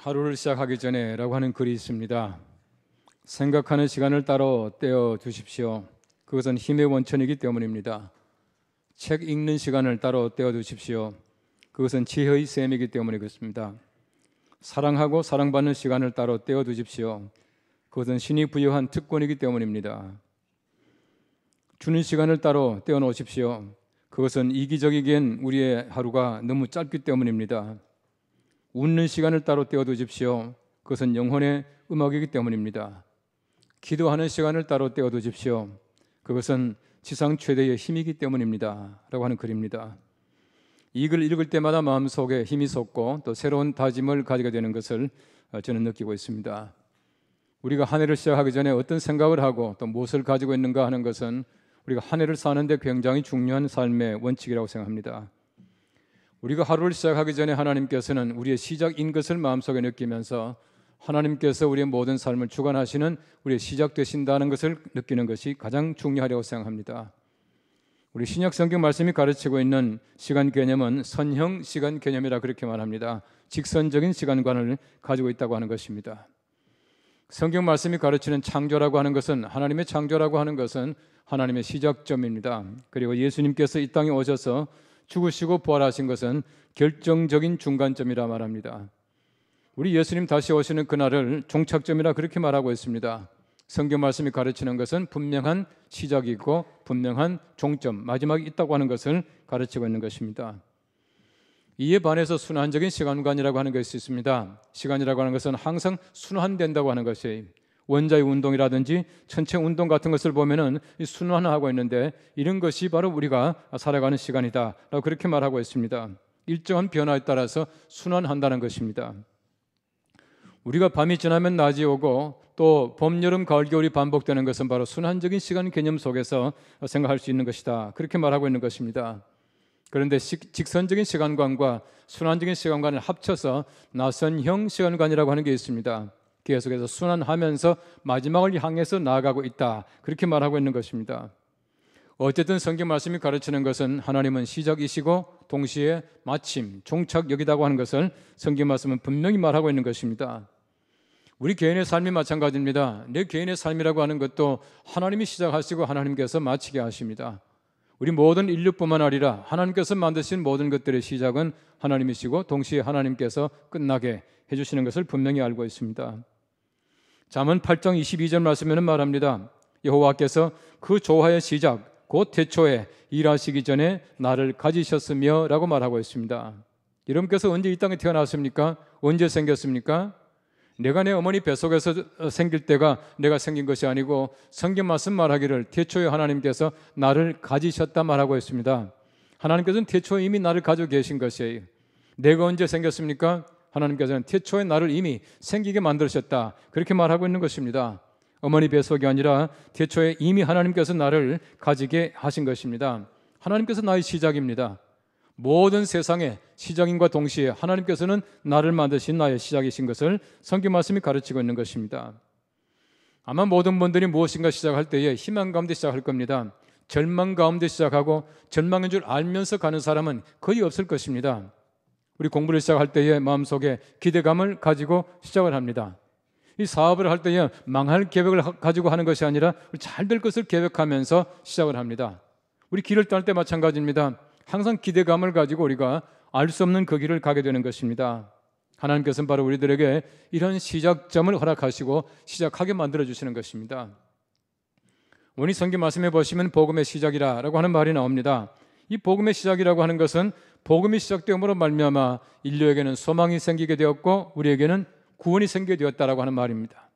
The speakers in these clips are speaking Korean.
하루를 시작하기 전에 라고 하는 글이 있습니다. 생각하는 시간을 따로 떼어 두십시오. 그것은 힘의 원천이기 때문입니다. 책 읽는 시간을 따로 떼어 두십시오. 그것은 지혜의 셈이기 때문에 그렇습니다. 사랑하고 사랑받는 시간을 따로 떼어 두십시오. 그것은 신이 부여한 특권이기 때문입니다. 주는 시간을 따로 떼어 놓으십시오. 그것은 이기적이기엔 우리의 하루가 너무 짧기 때문입니다. 웃는 시간을 따로 떼어 두십시오. 그것은 영혼의 음악이기 때문입니다. 기도하는 시간을 따로 떼어 두십시오. 그것은 지상 최대의 힘이기 때문입니다. 라고 하는 글입니다. 이 글 읽을 때마다 마음속에 힘이 솟고 또 새로운 다짐을 가지게 되는 것을 저는 느끼고 있습니다. 우리가 한 해를 시작하기 전에 어떤 생각을 하고 또 무엇을 가지고 있는가 하는 것은 우리가 한 해를 사는데 굉장히 중요한 삶의 원칙이라고 생각합니다. 우리가 하루를 시작하기 전에 하나님께서는 우리의 시작인 것을 마음속에 느끼면서 하나님께서 우리의 모든 삶을 주관하시는 우리의 시작 되신다는 것을 느끼는 것이 가장 중요하다고 생각합니다. 우리 신약 성경 말씀이 가르치고 있는 시간 개념은 선형 시간 개념이라 그렇게 말합니다. 직선적인 시간관을 가지고 있다고 하는 것입니다. 성경 말씀이 가르치는 창조라고 하는 것은 하나님의 창조라고 하는 것은 하나님의 시작점입니다. 그리고 예수님께서 이 땅에 오셔서 죽으시고 부활하신 것은 결정적인 중간점이라 말합니다. 우리 예수님 다시 오시는 그날을 종착점이라 그렇게 말하고 있습니다. 성경 말씀이 가르치는 것은 분명한 시작이고 분명한 종점, 마지막이 있다고 하는 것을 가르치고 있는 것입니다. 이에 반해서 순환적인 시간관이라고 하는 것이 있습니다. 시간이라고 하는 것은 항상 순환된다고 하는 것이 원자의 운동이라든지 천체 운동 같은 것을 보면은 순환하고 있는데 이런 것이 바로 우리가 살아가는 시간이다 라고 그렇게 말하고 있습니다. 일정한 변화에 따라서 순환한다는 것입니다. 우리가 밤이 지나면 낮이 오고 또 봄, 여름, 가을, 겨울이 반복되는 것은 바로 순환적인 시간 개념 속에서 생각할 수 있는 것이다 그렇게 말하고 있는 것입니다. 그런데 직선적인 시간관과 순환적인 시간관을 합쳐서 나선형 시간관이라고 하는 게 있습니다. 계속해서 순환하면서 마지막을 향해서 나아가고 있다 그렇게 말하고 있는 것입니다. 어쨌든 성경 말씀이 가르치는 것은 하나님은 시작이시고 동시에 마침, 종착역이라고 하는 것을 성경 말씀은 분명히 말하고 있는 것입니다. 우리 개인의 삶이 마찬가지입니다. 내 개인의 삶이라고 하는 것도 하나님이 시작하시고 하나님께서 마치게 하십니다. 우리 모든 인류뿐만 아니라 하나님께서 만드신 모든 것들의 시작은 하나님이시고 동시에 하나님께서 끝나게 해주시는 것을 분명히 알고 있습니다. 잠언 8장 22절 말씀에는 말합니다. 여호와께서 그 조화의 시작 곧 태초에 일하시기 전에 나를 가지셨으며 라고 말하고 있습니다. 여러분께서 언제 이 땅에 태어났습니까? 언제 생겼습니까? 내가 내 어머니 뱃속에서 생길 때가 내가 생긴 것이 아니고 성경 말씀 말하기를 태초에 하나님께서 나를 가지셨다 말하고 있습니다. 하나님께서는 태초에 이미 나를 가지고 계신 것이에요. 내가 언제 생겼습니까? 하나님께서는 태초에 나를 이미 생기게 만드셨다 그렇게 말하고 있는 것입니다. 어머니 뱃속이 아니라 태초에 이미 하나님께서 나를 가지게 하신 것입니다. 하나님께서 나의 시작입니다. 모든 세상의 시작인과 동시에 하나님께서는 나를 만드신 나의 시작이신 것을 성경 말씀이 가르치고 있는 것입니다. 아마 모든 분들이 무엇인가 시작할 때에 희망 가운데 시작할 겁니다. 절망 가운데 시작하고 절망인 줄 알면서 가는 사람은 거의 없을 것입니다. 우리 공부를 시작할 때에 마음속에 기대감을 가지고 시작을 합니다. 이 사업을 할 때에 망할 계획을 가지고 하는 것이 아니라 잘 될 것을 계획하면서 시작을 합니다. 우리 길을 떠날 때 마찬가지입니다. 항상 기대감을 가지고 우리가 알 수 없는 그 길을 가게 되는 것입니다. 하나님께서는 바로 우리들에게 이런 시작점을 허락하시고 시작하게 만들어주시는 것입니다. 오늘 성경 말씀에 보시면 복음의 시작이라고 하는 말이 나옵니다. 이 복음의 시작이라고 하는 것은 복음이 시작됨으로 말미암아 인류에게는 소망이 생기게 되었고 우리에게는 구원이 생기게 되었다라고 하는 말입니다.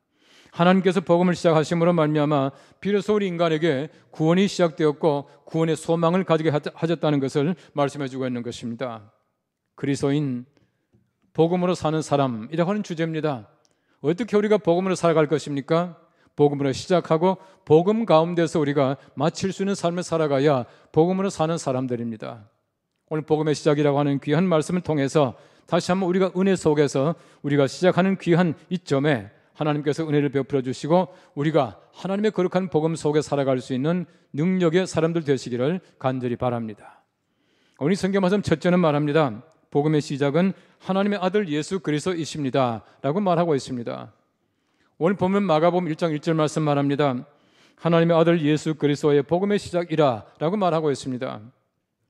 하나님께서 복음을 시작하심으로 말미암아 비로소 우리 인간에게 구원이 시작되었고 구원의 소망을 가지게 하셨다는 것을 말씀해주고 있는 것입니다. 그리스도인 복음으로 사는 사람이라고 하는 주제입니다. 어떻게 우리가 복음으로 살아갈 것입니까? 복음으로 시작하고 복음 가운데서 우리가 마칠 수 있는 삶을 살아가야 복음으로 사는 사람들입니다. 오늘 복음의 시작이라고 하는 귀한 말씀을 통해서 다시 한번 우리가 은혜 속에서 우리가 시작하는 귀한 이점에 하나님께서 은혜를 베풀어 주시고 우리가 하나님의 거룩한 복음 속에 살아갈 수 있는 능력의 사람들 되시기를 간절히 바랍니다. 오늘 성경 말씀 첫째는 말합니다. 복음의 시작은 하나님의 아들 예수 그리스도이십니다 라고 말하고 있습니다. 오늘 보면 마가복음 1장 1절 말씀 말합니다. 하나님의 아들 예수 그리스도의 복음의 시작이라 라고 말하고 있습니다.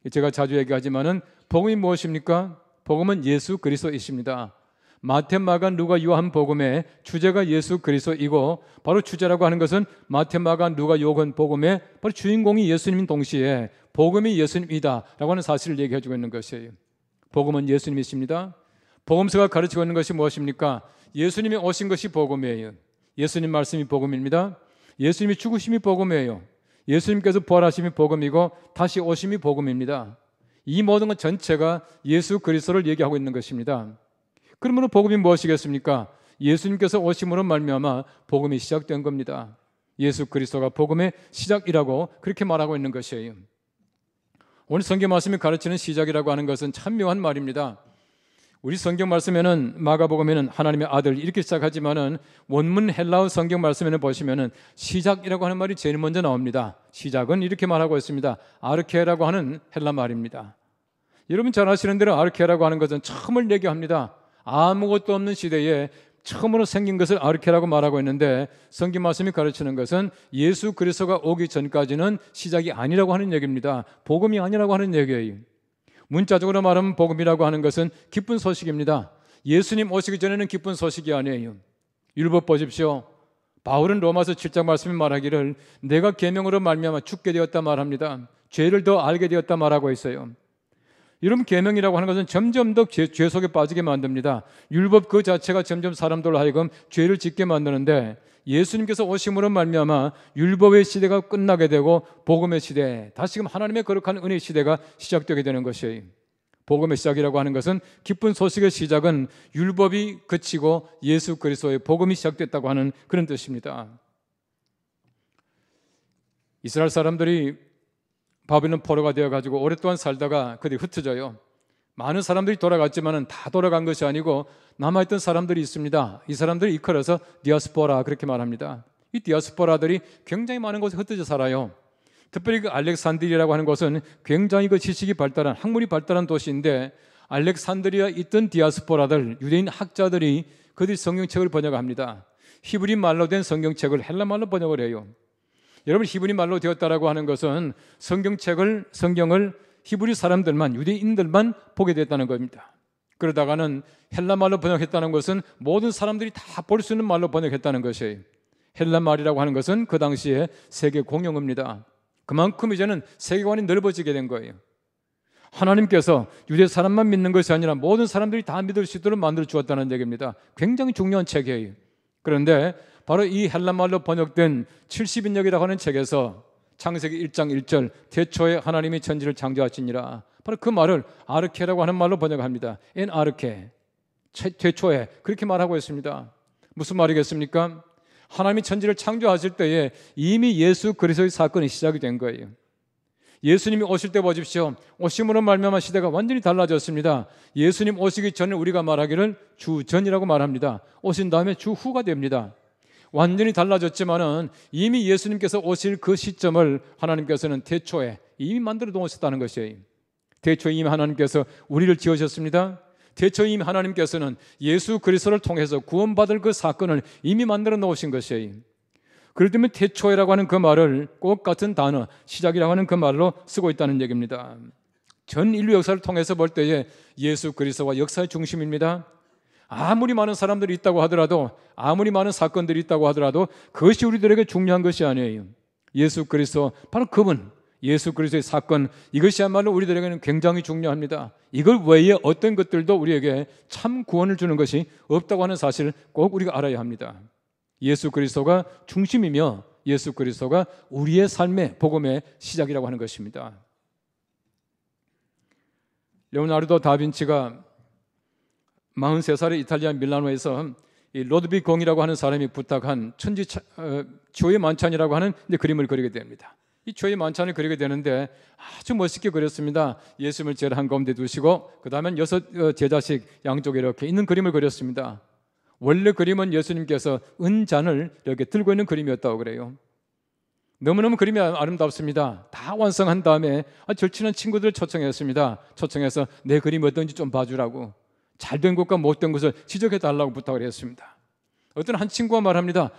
제가 자주 얘기하지만은 복음이 무엇입니까? 복음은 예수 그리스도이십니다. 마태, 마가, 누가, 요한 복음의 주제가 예수 그리스도이고 바로 주제라고 하는 것은 마태, 마가, 누가, 요한 복음의 바로 주인공이 예수님인 동시에 복음이 예수님이다 라고 하는 사실을 얘기해 주고 있는 것이에요. 복음은 예수님이십니다. 복음서가 가르치고 있는 것이 무엇입니까? 예수님이 오신 것이 복음이에요. 예수님 말씀이 복음입니다. 예수님이 죽으심이 복음이에요. 예수님께서 부활하심이 복음이고 다시 오심이 복음입니다. 이 모든 것 전체가 예수 그리스도를 얘기하고 있는 것입니다. 그러므로 복음이 무엇이겠습니까? 예수님께서 오심으로 말미암아 복음이 시작된 겁니다. 예수 그리스도가 복음의 시작이라고 그렇게 말하고 있는 것이에요. 오늘 성경 말씀이 가르치는 시작이라고 하는 것은 참 묘한 말입니다. 우리 성경 말씀에는 마가복음에는 하나님의 아들 이렇게 시작하지만은 원문 헬라어 성경 말씀에는 보시면은 시작이라고 하는 말이 제일 먼저 나옵니다. 시작은 이렇게 말하고 있습니다. 아르케라고 하는 헬라 말입니다. 여러분 잘 아시는 대로 아르케라고 하는 것은 처음을 얘기합니다. 아무것도 없는 시대에 처음으로 생긴 것을 아르케라고 말하고 있는데 성경 말씀이 가르치는 것은 예수 그리스도가 오기 전까지는 시작이 아니라고 하는 얘기입니다. 복음이 아니라고 하는 얘기예요. 문자적으로 말하면 복음이라고 하는 것은 기쁜 소식입니다. 예수님 오시기 전에는 기쁜 소식이 아니에요. 율법 보십시오. 바울은 로마서 7장 말씀이 말하기를 내가 계명으로 말미암아 죽게 되었다 말합니다. 죄를 더 알게 되었다 말하고 있어요. 여러분 계명이라고 하는 것은 점점 더 죄 속에 빠지게 만듭니다. 율법 그 자체가 점점 사람들로 하여금 죄를 짓게 만드는데 예수님께서 오심으로 말미암아 율법의 시대가 끝나게 되고 복음의 시대, 다시금 하나님의 거룩한 은혜의 시대가 시작되게 되는 것이에요. 복음의 시작이라고 하는 것은 기쁜 소식의 시작은 율법이 그치고 예수 그리스도의 복음이 시작됐다고 하는 그런 뜻입니다. 이스라엘 사람들이 바벨론 포로가 되어가지고 오랫동안 살다가 그들이 흩어져요. 많은 사람들이 돌아갔지만 다 돌아간 것이 아니고 남아있던 사람들이 있습니다. 이 사람들이 이끌어서 디아스포라 그렇게 말합니다. 이 디아스포라들이 굉장히 많은 곳에 흩어져 살아요. 특별히 그 알렉산드리아라고 하는 곳은 굉장히 그 지식이 발달한 학문이 발달한 도시인데 알렉산드리아에 있던 디아스포라들 유대인 학자들이 그들이 성경책을 번역합니다. 히브리 말로 된 성경책을 헬라 말로 번역을 해요. 여러분 히브리 말로 되었다라고 하는 것은 성경을 히브리 사람들만 유대인들만 보게 됐다는 겁니다. 그러다가는 헬라 말로 번역했다는 것은 모든 사람들이 다 볼 수 있는 말로 번역했다는 것이에요. 헬라 말이라고 하는 것은 그 당시에 세계 공용어입니다. 그만큼 이제는 세계관이 넓어지게 된 거예요. 하나님께서 유대 사람만 믿는 것이 아니라 모든 사람들이 다 믿을 수 있도록 만들어 주었다는 얘기입니다. 굉장히 중요한 책이에요. 그런데 바로 이 헬라 말로 번역된 70인역이라고 하는 책에서 창세기 1장 1절 태초에 하나님이 천지를 창조하시니라, 바로 그 말을 아르케라고 하는 말로 번역합니다. 엔 아르케, 태초에 그렇게 말하고 있습니다. 무슨 말이겠습니까? 하나님이 천지를 창조하실 때에 이미 예수 그리스도의 사건이 시작이 된 거예요. 예수님이 오실 때 보십시오. 오심으로 말미암아 시대가 완전히 달라졌습니다. 예수님 오시기 전에 우리가 말하기를 주전이라고 말합니다. 오신 다음에 주후가 됩니다. 완전히 달라졌지만은 이미 예수님께서 오실 그 시점을 하나님께서는 태초에 이미 만들어 놓으셨다는 것이에요. 태초에 이미 하나님께서 우리를 지으셨습니다. 태초에 이미 하나님께서는 예수 그리스도를 통해서 구원받을 그 사건을 이미 만들어 놓으신 것이에요. 그렇기 때문에 태초에라고 하는 그 말을 꼭 같은 단어, 시작이라고 하는 그 말로 쓰고 있다는 얘기입니다. 전 인류 역사를 통해서 볼 때에 예수 그리스도가 역사의 중심입니다. 아무리 많은 사람들이 있다고 하더라도, 아무리 많은 사건들이 있다고 하더라도 그것이 우리들에게 중요한 것이 아니에요. 예수 그리스도, 바로 그분, 예수 그리스도의 사건, 이것이야말로 우리들에게는 굉장히 중요합니다. 이걸 외에 어떤 것들도 우리에게 참 구원을 주는 것이 없다고 하는 사실을 꼭 우리가 알아야 합니다. 예수 그리스도가 중심이며 예수 그리스도가 우리의 삶의 복음의 시작이라고 하는 것입니다. 레오나르도 다빈치가 43살의 이탈리아 밀라노에서 이 로드비 공이라고 하는 사람이 부탁한 조의 만찬이라고 하는 그림을 그리게 됩니다. 이 조의 만찬을 그리게 되는데 아주 멋있게 그렸습니다. 예수님을 제일 한가운데 두시고 그 다음엔 6 제자식 양쪽에 이렇게 있는 그림을 그렸습니다. 원래 그림은 예수님께서 은잔을 이렇게 들고 있는 그림이었다고 그래요. 너무너무 그림이 아름답습니다. 다 완성한 다음에 절친한 친구들을 초청했습니다. 초청해서 내 그림이 어떤지 좀 봐주라고, 잘된 것과 못된 것을 지적해달라고 부탁을 했습니다. 어떤 한 친구가 말합니다.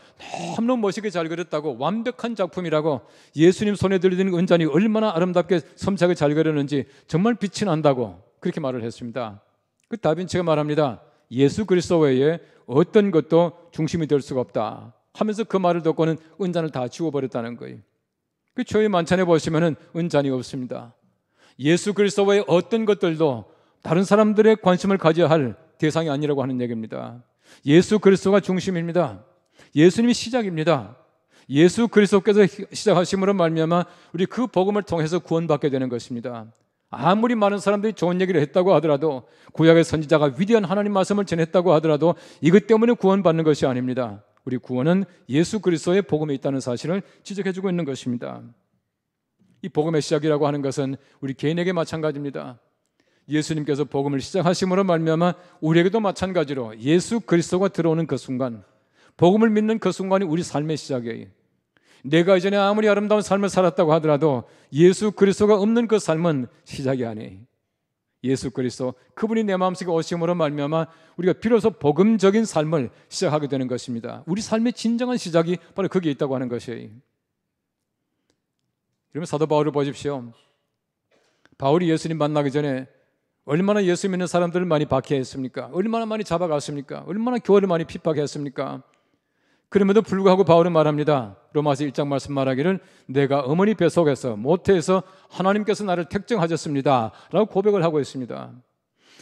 너무너무 멋있게 잘 그렸다고, 완벽한 작품이라고, 예수님 손에 들리는 은잔이 얼마나 아름답게 섬세하게 잘 그렸는지 정말 빛이 난다고 그렇게 말을 했습니다. 그 다빈치가 말합니다. 예수 그리스도 외에 어떤 것도 중심이 될 수가 없다 하면서 그 말을 듣고는 은잔을 다 지워버렸다는 거예요. 그 저희 만찬에 보시면은 은잔이 없습니다. 예수 그리스도 외에 어떤 것들도 다른 사람들의 관심을 가져야 할 대상이 아니라고 하는 얘기입니다. 예수 그리스도가 중심입니다. 예수님이 시작입니다. 예수 그리스도께서 시작하심으로 말미암아 우리 그 복음을 통해서 구원받게 되는 것입니다. 아무리 많은 사람들이 좋은 얘기를 했다고 하더라도, 구약의 선지자가 위대한 하나님 말씀을 전했다고 하더라도 이것 때문에 구원받는 것이 아닙니다. 우리 구원은 예수 그리스도의 복음에 있다는 사실을 지적해주고 있는 것입니다. 이 복음의 시작이라고 하는 것은 우리 개인에게 마찬가지입니다. 예수님께서 복음을 시작하심으로 말미암아 우리에게도 마찬가지로 예수 그리스도가 들어오는 그 순간, 복음을 믿는 그 순간이 우리 삶의 시작이에요. 내가 이전에 아무리 아름다운 삶을 살았다고 하더라도 예수 그리스도가 없는 그 삶은 시작이 아니에요. 예수 그리스도, 그분이 내 마음속에 오심으로 말미암아 우리가 비로소 복음적인 삶을 시작하게 되는 것입니다. 우리 삶의 진정한 시작이 바로 거기에 있다고 하는 것이에요. 여러분, 사도 바울을 보십시오. 바울이 예수님 만나기 전에 얼마나 예수 믿는 사람들을 많이 박해했습니까? 얼마나 많이 잡아갔습니까? 얼마나 교회를 많이 핍박했습니까? 그럼에도 불구하고 바울은 말합니다. 로마서 1장 말씀 말하기를 내가 어머니 뱃속에서 모태에서 하나님께서 나를 택정하셨습니다 라고 고백을 하고 있습니다.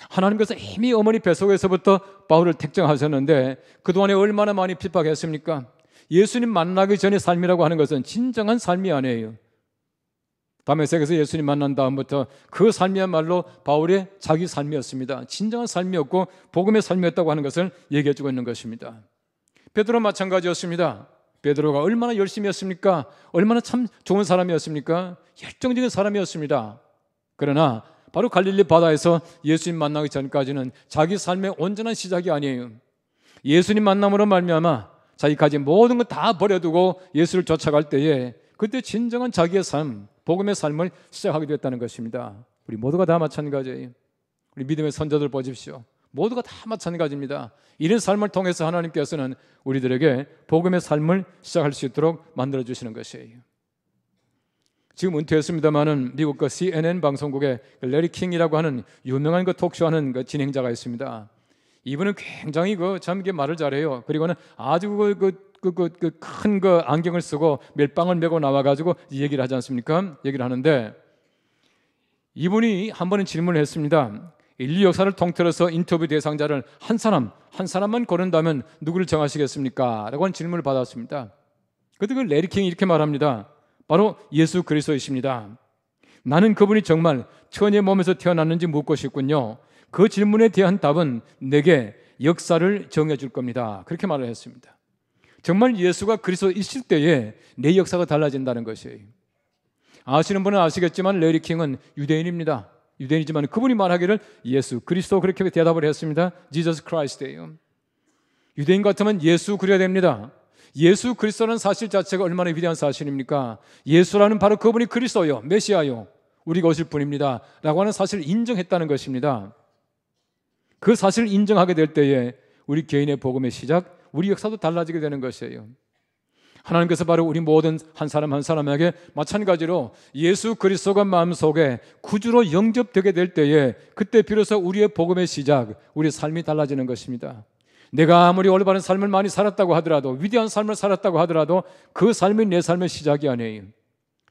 하나님께서 이미 어머니 뱃속에서부터 바울을 택정하셨는데 그동안에 얼마나 많이 핍박했습니까? 예수님 만나기 전의 삶이라고 하는 것은 진정한 삶이 아니에요. 다메섹에서 예수님 만난 다음부터 그 삶이야말로 바울의 자기 삶이었습니다. 진정한 삶이었고 복음의 삶이었다고 하는 것을 얘기해 주고 있는 것입니다. 베드로 마찬가지였습니다. 베드로가 얼마나 열심히 했습니까? 얼마나 참 좋은 사람이었습니까? 열정적인 사람이었습니다. 그러나 바로 갈릴리 바다에서 예수님 만나기 전까지는 자기 삶의 온전한 시작이 아니에요. 예수님 만남으로 말미암아 자기 가진 모든 것 다 버려두고 예수를 쫓아갈 때에 그때 진정한 자기의 삶, 복음의 삶을 시작하게 되었다는 것입니다. 우리 모두가 다 마찬가지예요. 우리 믿음의 선조들 보십시오. 모두가 다 마찬가지입니다. 이런 삶을 통해서 하나님께서는 우리들에게 복음의 삶을 시작할 수 있도록 만들어주시는 것이에요. 지금 은퇴했습니다마는 미국 그 CNN 방송국에 레리 킹이라고 하는 유명한 그 톡쇼하는 그 진행자가 있습니다. 이분은 굉장히 참 이게 말을 잘해요. 그리고는 아주 큰 그 안경을 쓰고 멜빵을 메고 나와가지고 얘기를 하지 않습니까? 얘기를 하는데 이분이 한 번은 질문을 했습니다. 인류 역사를 통틀어서 인터뷰 대상자를 한 사람만 고른다면 누구를 정하시겠습니까? 라고 하는 질문을 받았습니다. 그때 그 레리 킹이 이렇게 말합니다. 바로 예수 그리스도이십니다. 나는 그분이 정말 처녀의 몸에서 태어났는지 묻고 싶군요. 그 질문에 대한 답은 내게 역사를 정해 줄 겁니다. 그렇게 말을 했습니다. 정말 예수가 그리스도 있을 때에 내 역사가 달라진다는 것이에요. 아시는 분은 아시겠지만 레리 킹은 유대인입니다. 유대인이지만 그분이 말하기를 예수 그리스도 그렇게 대답을 했습니다. Jesus Christ예요. 유대인 같으면 예수 그려야 됩니다. 예수 그리스도라는 사실 자체가 얼마나 위대한 사실입니까? 예수라는 바로 그분이 그리스도요, 메시아요, 우리가 오실 분입니다 라고 하는 사실을 인정했다는 것입니다. 그 사실을 인정하게 될 때에 우리 개인의 복음의 시작, 우리 역사도 달라지게 되는 것이에요. 하나님께서 바로 우리 모든 한 사람 한 사람에게 마찬가지로 예수 그리스도가 마음속에 구주로 영접되게 될 때에 그때 비로소 우리의 복음의 시작, 우리의 삶이 달라지는 것입니다. 내가 아무리 올바른 삶을 많이 살았다고 하더라도, 위대한 삶을 살았다고 하더라도 그 삶이 내 삶의 시작이 아니에요.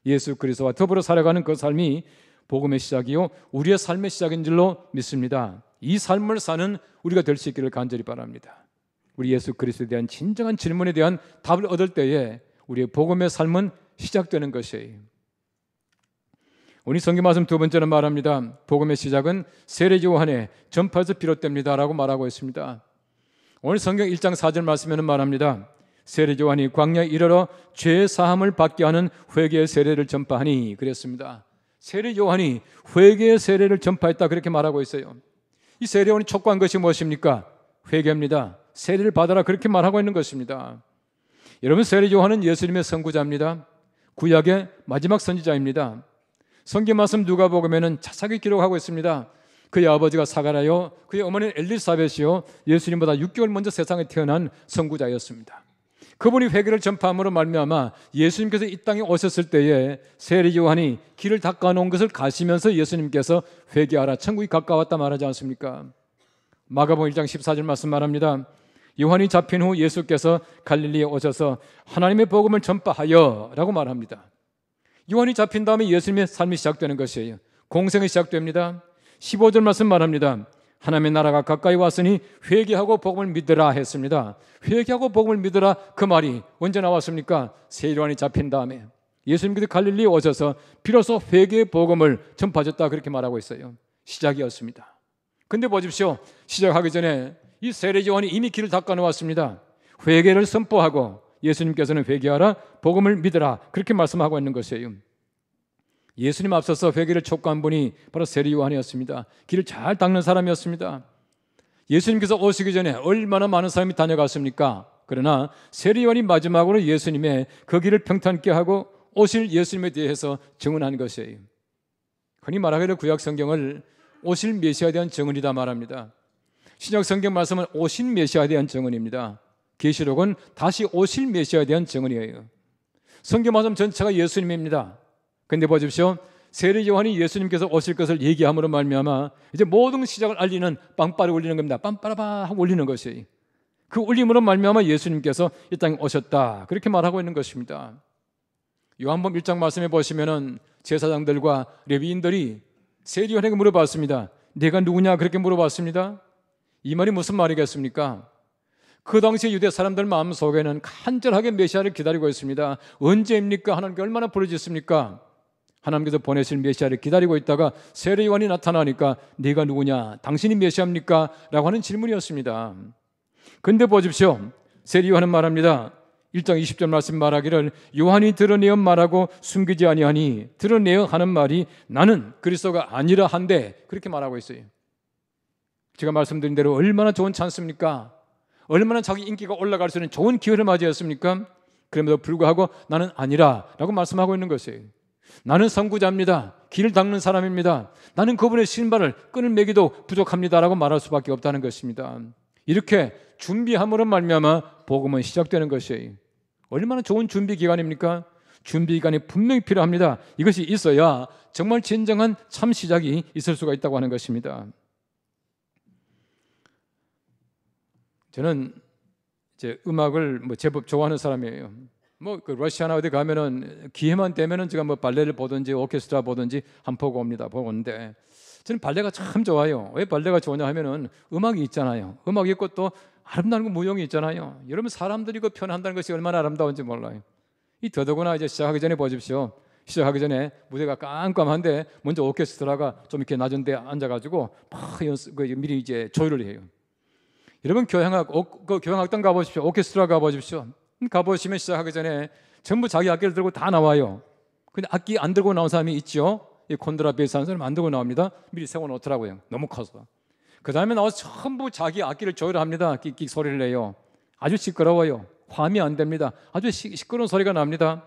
예수 그리스도와 더불어 살아가는 그 삶이 복음의 시작이요, 우리의 삶의 시작인 줄로 믿습니다. 이 삶을 사는 우리가 될 수 있기를 간절히 바랍니다. 우리 예수 그리스도에 대한 진정한 질문에 대한 답을 얻을 때에 우리의 복음의 삶은 시작되는 것이에요. 오늘 성경 말씀 두 번째는 말합니다. 복음의 시작은 세례 요한의 전파에서 비롯됩니다 라고 말하고 있습니다. 오늘 성경 1장 4절 말씀에는 말합니다. 세례 요한이 광야에 이르러 죄 사함을 받게 하는 회개의 세례를 전파하니 그랬습니다. 세례 요한이 회개의 세례를 전파했다 그렇게 말하고 있어요. 이 세례 요한이 촉구한 것이 무엇입니까? 회개입니다. 세례를 받아라 그렇게 말하고 있는 것입니다. 여러분, 세례 요한은 예수님의 선구자입니다. 구약의 마지막 선지자입니다. 성경 말씀 누가복음에는 자세하게 기록하고 있습니다. 그의 아버지가 사가랴요, 그의 어머니는 엘리사벳이요, 예수님보다 6개월 먼저 세상에 태어난 선구자였습니다. 그분이 회개를 전파함으로 말미암아 예수님께서 이 땅에 오셨을 때에 세리 요한이 길을 닦아놓은 것을 가시면서 예수님께서 회개하라, 천국이 가까웠다 말하지 않습니까? 마가복음 1장 14절 말씀 말합니다. 요한이 잡힌 후 예수께서 갈릴리에 오셔서 하나님의 복음을 전파하여 라고 말합니다. 요한이 잡힌 다음에 예수님의 삶이 시작되는 것이에요. 공생이 시작됩니다. 15절 말씀 말합니다. 하나님의 나라가 가까이 왔으니 회개하고 복음을 믿으라 했습니다. 회개하고 복음을 믿으라, 그 말이 언제 나왔습니까? 세리 요한이 잡힌 다음에 예수님께서 갈릴리에 오셔서 비로소 회개의 복음을 전파하셨다, 그렇게 말하고 있어요. 시작이었습니다. 근데 보십시오. 시작하기 전에 이 세리 요한이 이미 길을 닦아 놓았습니다. 회개를 선포하고 예수님께서는 회개하라, 복음을 믿으라, 그렇게 말씀하고 있는 것이에요. 예수님 앞서서 회개를 촉구한 분이 바로 세리 요한이었습니다. 길을 잘 닦는 사람이었습니다. 예수님께서 오시기 전에 얼마나 많은 사람이 다녀갔습니까? 그러나 세리 요한이 마지막으로 예수님의 그 길을 평탄케 하고 오실 예수님에 대해서 증언한 것이에요. 흔히 말하기를 구약 성경을 오실 메시아에 대한 증언이다 말합니다. 신약 성경 말씀은 오신 메시아에 대한 증언입니다. 계시록은 다시 오실 메시아에 대한 증언이에요. 성경 말씀 전체가 예수님입니다. 근데 보십시오. 세리 요한이 예수님께서 오실 것을 얘기함으로 말미암아 이제 모든 시작을 알리는 빵빠를 울리는 겁니다. 빰빠라바 하고 울리는 것이, 그 울림으로 말미암아 예수님께서 이 땅에 오셨다, 그렇게 말하고 있는 것입니다. 요한복음 1장 말씀에 보시면은 제사장들과 레위인들이 세리 요한에게 물어봤습니다. 네가 누구냐, 그렇게 물어봤습니다. 이 말이 무슨 말이겠습니까? 그 당시 유대 사람들 마음속에는 간절하게 메시아를 기다리고 있습니다. 언제입니까? 하나님께 얼마나 부르짖습니까? 하나님께서 보내실 메시아를 기다리고 있다가 세례 요한이 나타나니까 네가 누구냐, 당신이 메시아입니까? 라고 하는 질문이었습니다. 근데 보십시오. 세례 요한은 말합니다. 1장 20절 말씀 말하기를 요한이 드러내어 말하고 숨기지 아니하니, 드러내어 하는 말이 나는 그리스도가 아니라 한데, 그렇게 말하고 있어요. 제가 말씀드린 대로 얼마나 좋은 찬스입니까? 얼마나 자기 인기가 올라갈 수 있는 좋은 기회를 맞이했습니까? 그럼에도 불구하고 나는 아니라 라고 말씀하고 있는 것이에요. 나는 선구자입니다. 길을 닦는 사람입니다. 나는 그분의 신발을 끈을 매기도 부족합니다 라고 말할 수밖에 없다는 것입니다. 이렇게 준비함으로 말미암아 복음은 시작되는 것이에요. 얼마나 좋은 준비 기간입니까? 준비 기간이 분명히 필요합니다. 이것이 있어야 정말 진정한 참 시작이 있을 수가 있다고 하는 것입니다. 저는 이제 음악을 제법 좋아하는 사람이에요. 그 러시아나 어디 가면은 기회만 되면은 제가 발레를 보든지 오케스트라 보든지 한 보고 옵니다. 보고 오는데 저는 발레가 참 좋아요. 왜 발레가 좋냐 하면은 음악이 있잖아요. 음악이 있고 또 아름다운 그 무용이 있잖아요. 여러분, 사람들이 그 표현한다는 것이 얼마나 아름다운지 몰라요. 이 더더구나 이제 시작하기 전에 보십시오. 시작하기 전에 무대가 깜깜한데 먼저 오케스트라가 좀 이렇게 낮은 데 앉아가지고 막 미리 이제 조율을 해요. 여러분, 교향악단 가보십시오. 오케스트라 가보십시오. 가보시면 시작하기 전에 전부 자기 악기를 들고 다 나와요. 근데 악기 안 들고 나온 사람이 있죠. 이 콘드라베이스 하는 사람 안 들고 나옵니다. 미리 세워놓더라고요. 너무 커서. 그 다음에 나와서 전부 자기 악기를 조율합니다. 끽끽 소리를 내요. 아주 시끄러워요. 화음이 안 됩니다. 아주 시끄러운 소리가 납니다.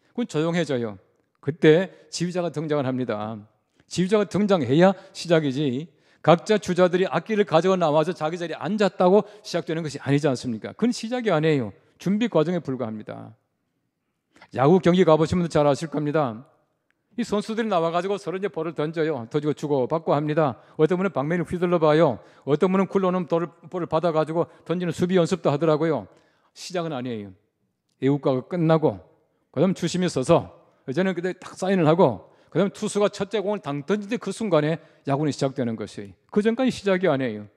그건 조용해져요. 그때 지휘자가 등장을 합니다. 지휘자가 등장해야 시작이지, 각자 주자들이 악기를 가져가 나와서 자기 자리에 앉았다고 시작되는 것이 아니지 않습니까? 그건 시작이 아니에요. 준비 과정에 불과합니다. 야구 경기 가보시면 잘 아실 겁니다. 이 선수들이 나와가지고 서로 이제 볼을 던져요. 던지고 주고 받고 합니다. 어떤 분은 방망이를 휘둘러 봐요. 어떤 분은 굴러오는 볼을 받아가지고 던지는 수비 연습도 하더라고요. 시작은 아니에요. 애국가가 끝나고 그다음 주심이 서서 이제는 그때 딱 사인을 하고 그다음 투수가 첫째 공을 당 던질 그 순간에 야구는 시작되는 것이에요. 그 전까지 시작이 아니에요.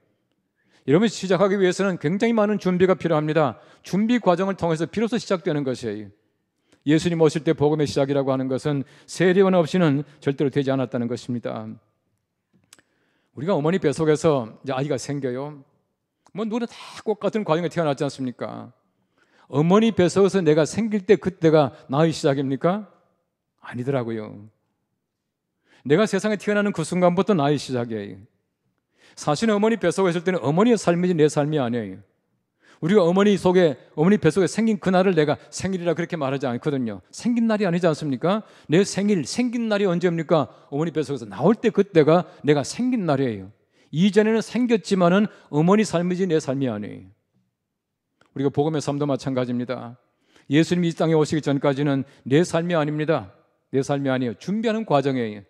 여러분, 시작하기 위해서는 굉장히 많은 준비가 필요합니다. 준비 과정을 통해서 비로소 시작되는 것이에요. 예수님 오실 때 복음의 시작이라고 하는 것은 세례 요한 없이는 절대로 되지 않았다는 것입니다. 우리가 어머니 뱃속에서 이제 아이가 생겨요. 누구나 다 똑같은 과정에 태어났지 않습니까? 어머니 뱃속에서 내가 생길 때 그때가 나의 시작입니까? 아니더라고요. 내가 세상에 태어나는 그 순간부터 나의 시작이에요. 사실은 어머니 뱃속에 있을 때는 어머니의 삶이지 내 삶이 아니에요. 우리가 어머니 뱃속에 생긴 그날을 내가 생일이라 그렇게 말하지 않거든요. 생긴 날이 아니지 않습니까? 내 생긴 날이 언제입니까? 어머니 뱃속에서 나올 때 그때가 내가 생긴 날이에요. 이전에는 생겼지만은 어머니 삶이지 내 삶이 아니에요. 우리가 복음의 삶도 마찬가지입니다. 예수님이 이 땅에 오시기 전까지는 내 삶이 아닙니다. 내 삶이 아니에요. 준비하는 과정이에요.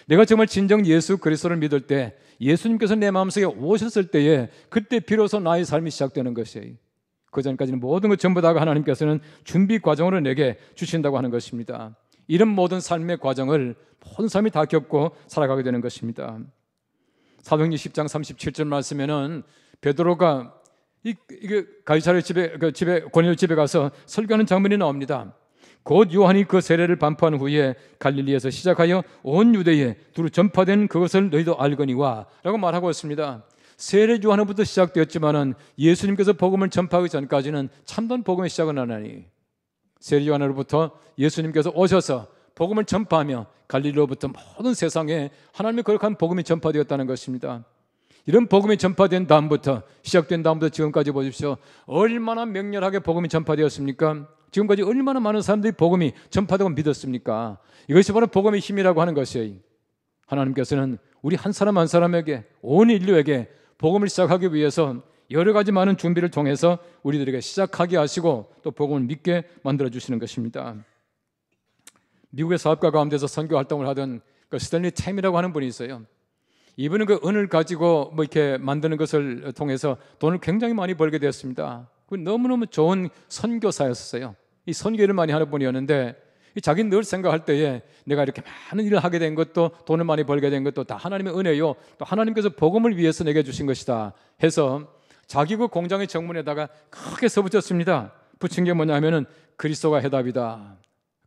내가 정말 진정 예수 그리스도를 믿을 때, 예수님께서 내 마음속에 오셨을 때에 그때 비로소 나의 삶이 시작되는 것이에요. 그 전까지는 모든 것 전부 다가 하나님께서는 준비 과정으로 내게 주신다고 하는 것입니다. 이런 모든 삶의 과정을 모든 사람이 다 겪고 살아가게 되는 것입니다. 사도행전 10장 37절 말씀에는 베드로가 가이사랴 집에 고넬료 집에 가서 설교하는 장면이 나옵니다. 곧 요한이 그 세례를 반포한 후에 갈릴리에서 시작하여 온 유대에 두루 전파된 그것을 너희도 알거니와 라고 말하고 있습니다. 세례 요한으로부터 시작되었지만은 예수님께서 복음을 전파하기 전까지는 참된 복음의 시작은 아니니, 세례 요한으로부터 예수님께서 오셔서 복음을 전파하며 갈릴리로부터 모든 세상에 하나님의 거룩한 복음이 전파되었다는 것입니다. 이런 복음이 전파된 다음부터, 시작된 다음부터 지금까지 보십시오. 얼마나 맹렬하게 복음이 전파되었습니까? 지금까지 얼마나 많은 사람들이 복음이 전파되고 믿었습니까? 이것이 바로 복음의 힘이라고 하는 것이에요. 하나님께서는 우리 한 사람 한 사람에게, 온 인류에게 복음을 시작하기 위해서 여러 가지 많은 준비를 통해서 우리들에게 시작하게 하시고 또 복음을 믿게 만들어주시는 것입니다. 미국의 사업가 가운데서 선교 활동을 하던 스탠리 템이라고 하는 분이 있어요. 이분은 그 은을 가지고 이렇게 만드는 것을 통해서 돈을 굉장히 많이 벌게 되었습니다. 너무너무 좋은 선교사였어요. 이 선교를 많이 하는 분이었는데, 자기는 늘 생각할 때에 내가 이렇게 많은 일을 하게 된 것도, 돈을 많이 벌게 된 것도 다 하나님의 은혜요, 또 하나님께서 복음을 위해서 내게 주신 것이다 해서 자기 그 공장의 정문에다가 크게 써붙였습니다. 붙인 게 뭐냐면은 그리스도가 해답이다.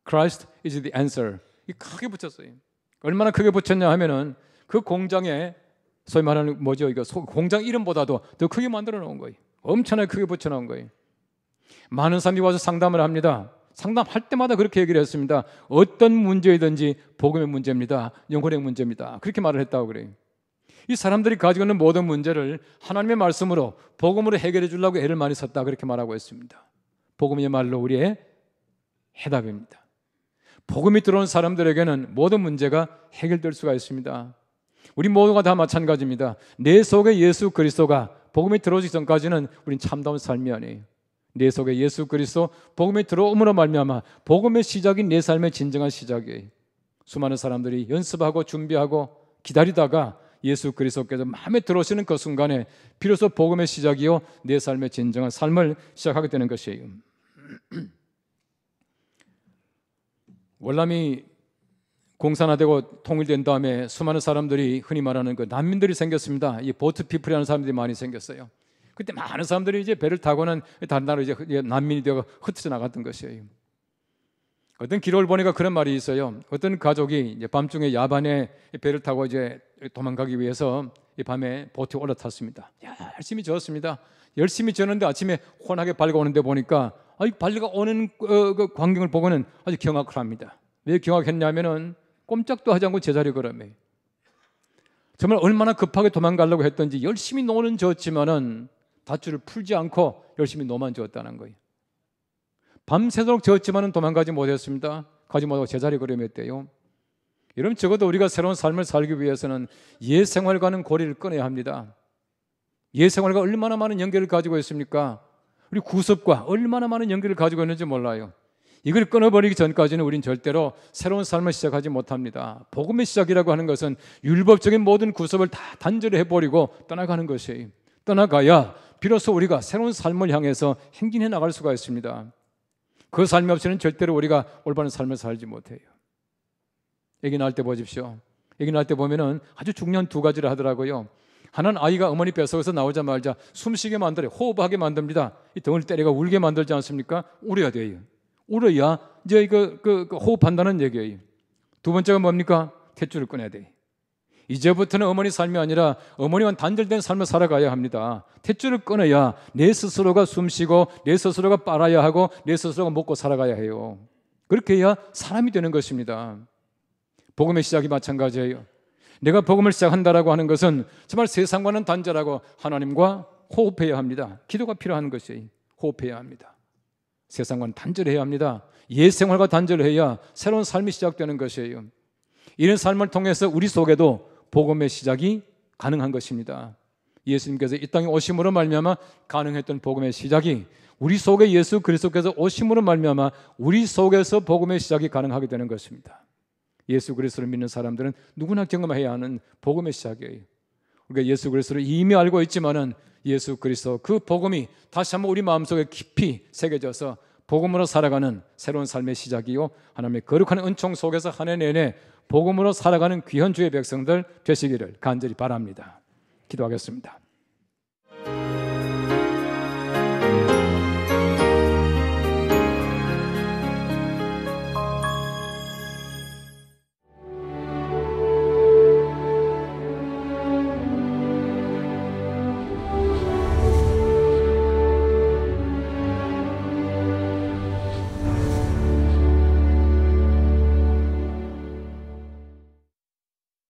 Christ is the answer. 이 크게 붙였어요. 얼마나 크게 붙였냐 하면은 그 공장에 소위 말하는 공장 이름보다도 더 크게 만들어 놓은 거예요. 엄청나게 크게 붙여 놓은 거예요. 많은 사람이 와서 상담을 합니다. 상담할 때마다 그렇게 얘기를 했습니다. 어떤 문제이든지 복음의 문제입니다. 영혼의 문제입니다. 그렇게 말을 했다고 그래요. 이 사람들이 가지고 있는 모든 문제를 하나님의 말씀으로, 복음으로 해결해 주려고 애를 많이 썼다, 그렇게 말하고 있습니다. 복음이야말로 우리의 해답입니다. 복음이 들어온 사람들에게는 모든 문제가 해결될 수가 있습니다. 우리 모두가 다 마찬가지입니다. 내 속에 예수 그리스도가 복음이 들어오기 전까지는 우린 참다운 삶이 아니에요. 내 속에 예수 그리스도 복음이 들어옴으로 말미암아 복음의 시작이 내 삶의 진정한 시작이에요. 수많은 사람들이 연습하고 준비하고 기다리다가 예수 그리스도께서 마음에 들어오시는 그 순간에 비로소 복음의 시작이요 내 삶의 진정한 삶을 시작하게 되는 것이에요. 월남이 공산화되고 통일된 다음에 수많은 사람들이 흔히 말하는 그 난민들이 생겼습니다. 이 보트 피플이라는 사람들이 많이 생겼어요. 그때 많은 사람들이 이제 배를 타고는 다른 나라로 이제 난민이 되어 흩어져 나갔던 것이에요. 어떤 기록을 보니까 그런 말이 있어요. 어떤 가족이 이제 밤중에 야반에 배를 타고 이제 도망가기 위해서 이 밤에 보트에 올라탔습니다. 열심히 저었습니다. 열심히 저었는데 아침에 환하게 밝아 오는데 보니까 밝아 오는 그 광경을 보고는 아주 경악을 합니다. 왜 경악했냐면은 꼼짝도 하지 않고 제자리에 걸어매요. 정말 얼마나 급하게 도망가려고 했던지 열심히 노는 저었지만은 밧줄을 풀지 않고 열심히 노만 저었다는 거예요. 밤새도록 저었지만은 도망가지 못했습니다. 가지 못하고 제자리에 걸어맸대요. 여러분, 적어도 우리가 새로운 삶을 살기 위해서는 옛 생활과는 고리를 끊어야 합니다. 옛 생활과 얼마나 많은 연결을 가지고 있습니까? 우리 구습과 얼마나 많은 연결을 가지고 있는지 몰라요. 이걸 끊어버리기 전까지는 우린 절대로 새로운 삶을 시작하지 못합니다. 복음의 시작이라고 하는 것은 율법적인 모든 구습을 다 단절히 해버리고 떠나가는 것이에요. 떠나가야 비로소 우리가 새로운 삶을 향해서 행진해 나갈 수가 있습니다. 그 삶이 없이는 절대로 우리가 올바른 삶을 살지 못해요. 아기 낳을 때 보십시오. 아기 낳을 때 보면은 아주 중요한 두 가지를 하더라고요. 하나는 아이가 어머니 뱃속에서 나오자마자 숨쉬게 만들어요. 호흡하게 만듭니다. 이 등을 때리가 울게 만들지 않습니까? 울어야 돼요. 울어야 이제 호흡한다는 얘기예요. 두 번째가 뭡니까? 탯줄을 꺼내야 돼. 이제부터는 어머니 삶이 아니라 어머니와 단절된 삶을 살아가야 합니다. 탯줄을 끊어야 내 스스로가 숨쉬고 내 스스로가 빨아야 하고 내 스스로가 먹고 살아가야 해요. 그렇게 해야 사람이 되는 것입니다. 복음의 시작이 마찬가지예요. 내가 복음을 시작한다라고 하는 것은 정말 세상과는 단절하고 하나님과 호흡해야 합니다. 기도가 필요한 것이 호흡해야 합니다. 세상과는 단절해야 합니다. 옛 생활과 단절해야 새로운 삶이 시작되는 것이에요. 이런 삶을 통해서 우리 속에도 복음의 시작이 가능한 것입니다. 예수님께서 이 땅에 오심으로 말미암아 가능했던 복음의 시작이 우리 속에 예수 그리스도께서 오심으로 말미암아 우리 속에서 복음의 시작이 가능하게 되는 것입니다. 예수 그리스도를 믿는 사람들은 누구나 경험해야 하는 복음의 시작이에요. 우리가 예수 그리스도를 이미 알고 있지만은 예수 그리스도 그 복음이 다시 한번 우리 마음속에 깊이 새겨져서 복음으로 살아가는 새로운 삶의 시작이요 하나님의 거룩한 은총 속에서 한 해 내내 복음으로 살아가는 귀한 주의 백성들 되시기를 간절히 바랍니다. 기도하겠습니다.